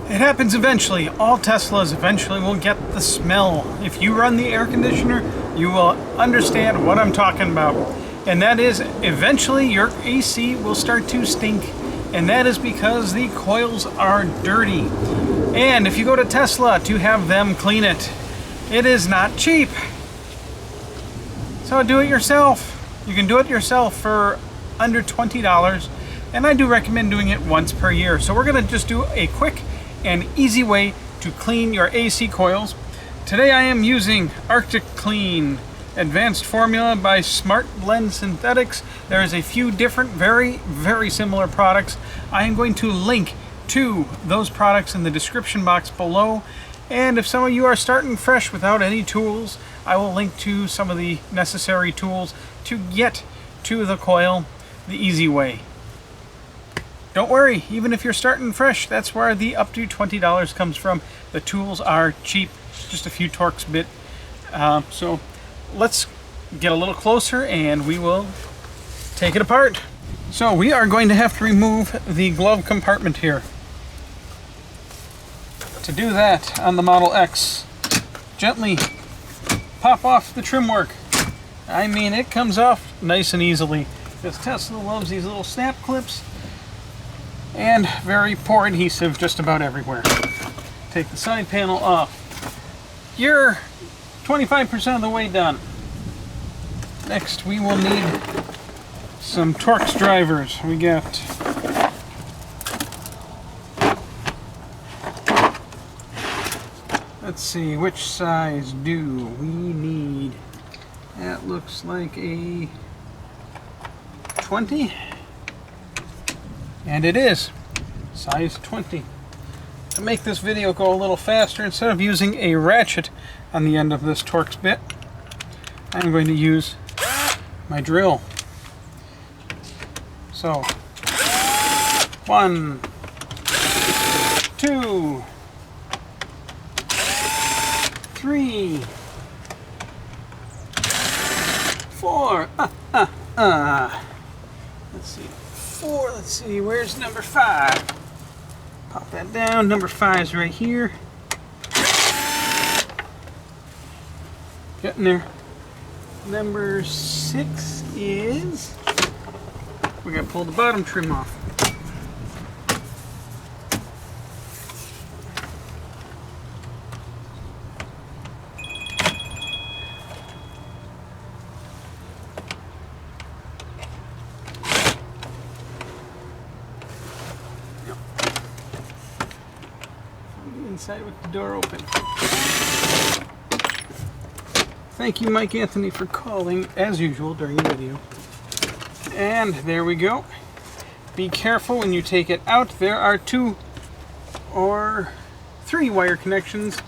It happens eventually. All Teslas eventually will get the smell. If you run the air conditioner, you will understand what I'm talking about. And that is, eventually your AC will start to stink. And that is because the coils are dirty. And if you go to Tesla to have them clean it, it is not cheap. So do it yourself. You can do it yourself for under $20. And I do recommend doing it once per year. So we're going to just do a quick and easy way to clean your AC coils. Today I am using Arctic Clean Advanced Formula by Smart Blend Synthetics. There is a few different, very similar products. I am going to link to those products in the description box below. And if some of you are starting fresh without any tools, I will link to some of the necessary tools to get to the coil the easy way. Don't worry, even if you're starting fresh, that's where the up to $20 comes from. The tools are cheap, just a few Torx bit. So let's get a little closer and we will take it apart. So we are going to have to remove the glove compartment here. To do that, on the Model X, gently pop off the trim work. I mean, it comes off nice and easily. Because Tesla loves these little snap clips. And very poor adhesive just about everywhere. Take the side panel off. You're 25% of the way done. Next we will need some Torx drivers. We got let's see, which size do we need? That looks like a 20. And it is size 20. To make this video go a little faster, instead of using a ratchet on the end of this Torx bit, I'm going to use my drill. So, 1, 2, 3, 4. Let's see. 4, let's see, where's number 5? Pop that down. Number 5 is right here. Getting there. Number 6 is, we're going to pull the bottom trim off. Inside with the door open. Thank you, Mike Anthony, for calling as usual during the video. And there we go. Be careful when you take it out. There are 2 or 3 wire connections.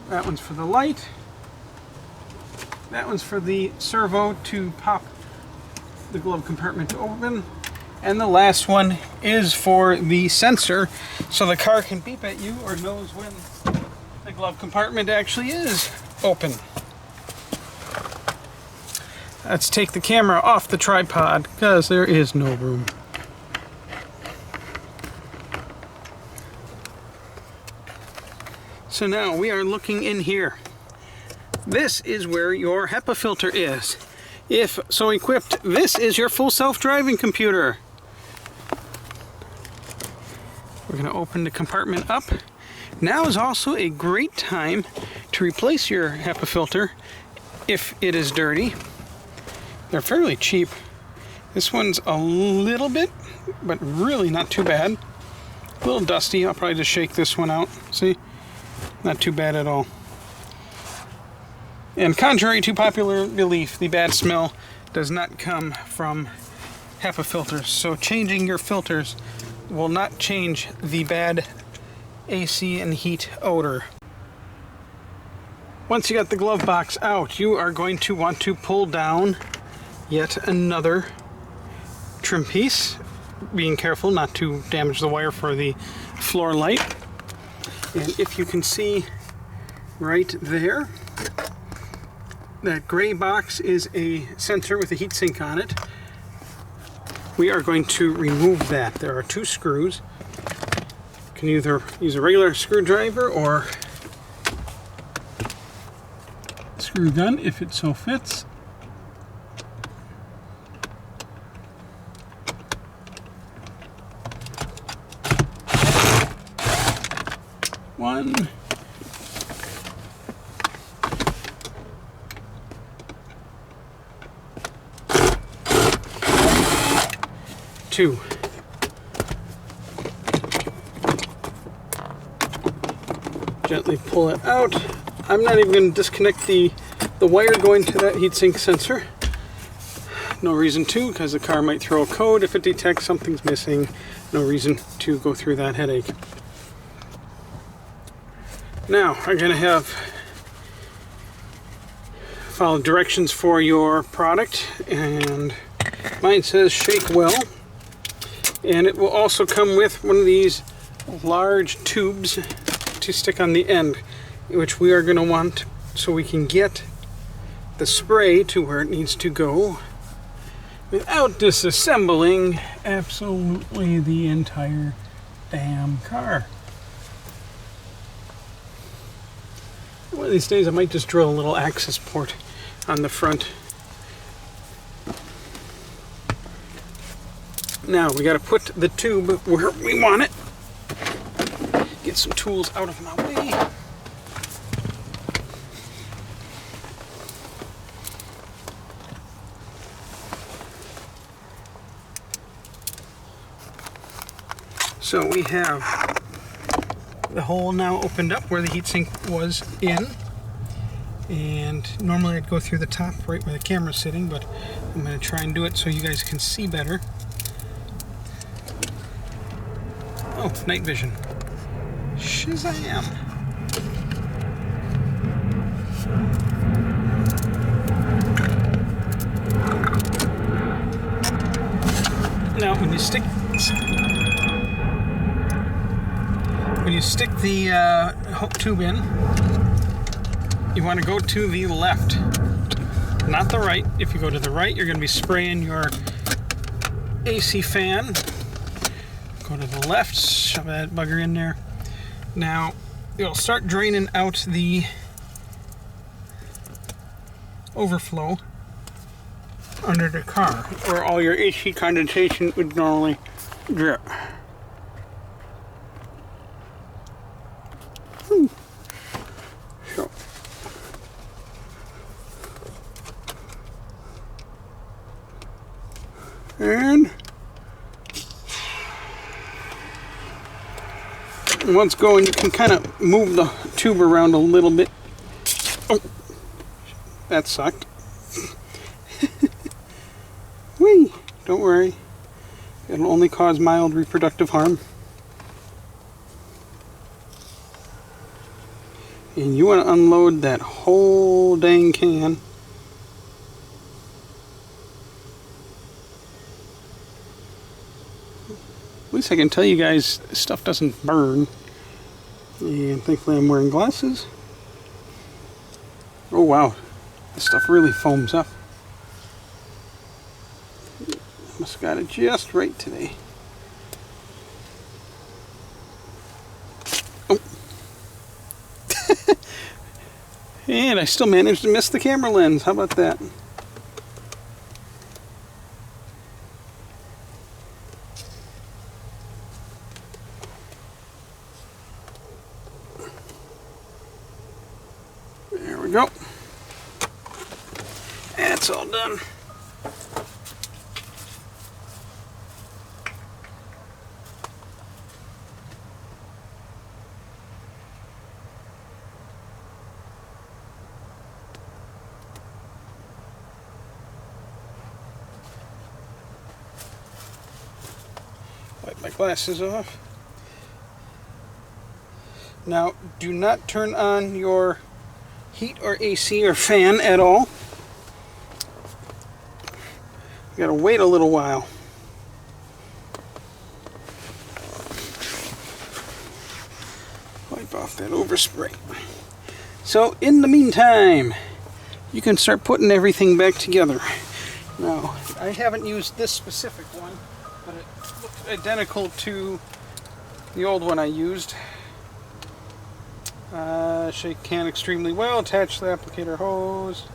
That one's for the light. That one's for the servo to pop the glove compartment open. And the last one is for the sensor, so the car can beep at you or knows when the glove compartment actually is open. Let's take the camera off the tripod because there is no room. So now we are looking in here. This is where your HEPA filter is. If so equipped, this is your full self-driving computer. We're going to open the compartment up. Now is also a great time to replace your HEPA filter if it is dirty. They're fairly cheap. This one's a little bit, but really not too bad. A little dusty. I'll probably just shake this one out. See? Not too bad at all. And contrary to popular belief, the bad smell does not come from HEPA filters. So changing your filters will not change the bad AC and heat odor. Once you got the glove box out, you are going to want to pull down yet another trim piece, being careful not to damage the wire for the floor light. And if you can see right there, that gray box is a sensor with a heat sink on it. We are going to remove that. There are 2 screws. can either use a regular screwdriver or screw gun if it so fits. One. Two. Gently pull it out. I'm not even going to disconnect the wire going to that heatsink sensor. No reason to, because the car might throw a code if it detects something's missing. No reason to go through that headache. Now, I'm going to follow directions for your product, and mine says shake well. And it will also come with one of these large tubes to stick on the end, which we are going to want so we can get the spray to where it needs to go without disassembling absolutely the entire damn car. One of these days I might just drill a little access port on the front. Now we got to put the tube where we want it. Get some tools out of my way. So we have the hole now opened up where the heatsink was in, and normally I'd go through the top right where the camera's sitting, but I'm going to try and do it so you guys can see better. Oh, night vision. Shazam! Now when you stick the tube in, you want to go to the left, not the right. If you go to the right, you're going to be spraying your AC fan. Go to the left, shove that bugger in there. Now it'll start draining out the overflow under the car, where all your AC condensation would normally drip. So, and once going, you can kind of move the tube around a little bit. Oh, that sucked. Whee! Don't worry. It'll only cause mild reproductive harm. And you want to unload that whole dang can. At least I can tell you guys stuff doesn't burn. And thankfully I'm wearing glasses. Oh wow, this stuff really foams up. Must have got it just right today. Oh. And I still managed to miss the camera lens. How about that? There we go. That's all done. Wipe my glasses off. Now, do not turn on your heat or AC or fan at all. You gotta wait a little while. Wipe off that overspray. So, in the meantime, you can start putting everything back together. Now, I haven't used this specific one, but it looks identical to The old one I used. Shake can extremely well. Attach the applicator hose.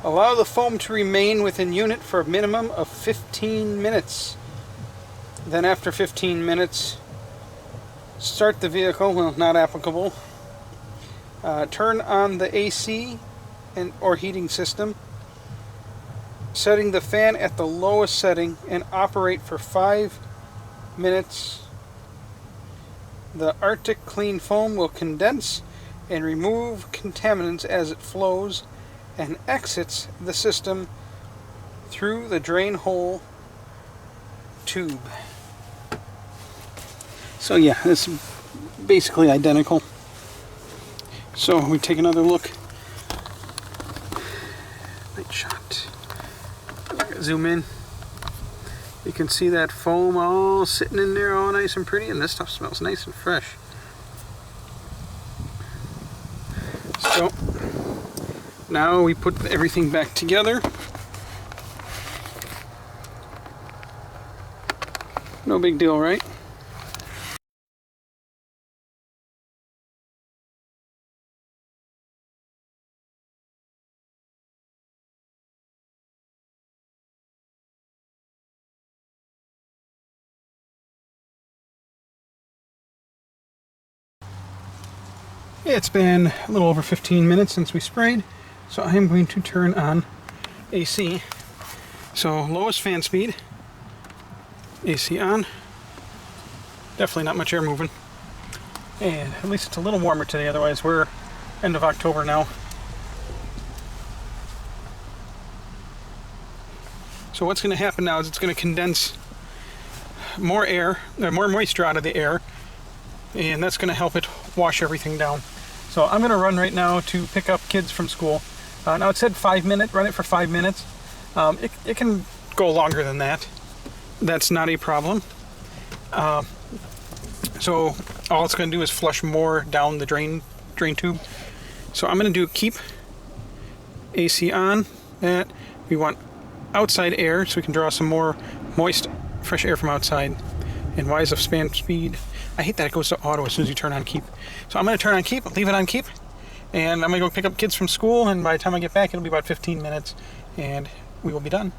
Allow the foam to remain within unit for a minimum of 15 minutes. Then after 15 minutes, start the vehicle. Well, not applicable. Turn on the AC or heating system, setting the fan at the lowest setting, and operate for 5 minutes. The Arctic Clean foam will condense and remove contaminants as it flows and exits the system through the drain hole tube. So yeah, it's basically identical. So we take another look. Night shot. Zoom in. You can see that foam all sitting in there all nice and pretty, and this stuff smells nice and fresh. So now we put everything back together. No big deal, right? It's been a little over 15 minutes since we sprayed, so I am going to turn on AC. So lowest fan speed, AC on. Definitely not much air moving. And at least it's a little warmer today, otherwise we're end of October now. So what's going to happen now is it's going to condense more air, more moisture out of the air, and that's going to help it wash everything down. So I'm going to run right now to pick up kids from school. Now it said 5 minutes, run it for 5 minutes. It can go longer than that. That's not a problem. So all it's going to do is flush more down the drain tube. So I'm going to do keep AC on. That we want outside air so we can draw some more moist, fresh air from outside. And why is the fan speed? I hate that it goes to auto as soon as you turn on keep. So I'm going to turn on keep, leave it on keep, and I'm going to go pick up kids from school, and by the time I get back it'll be about 15 minutes and we will be done.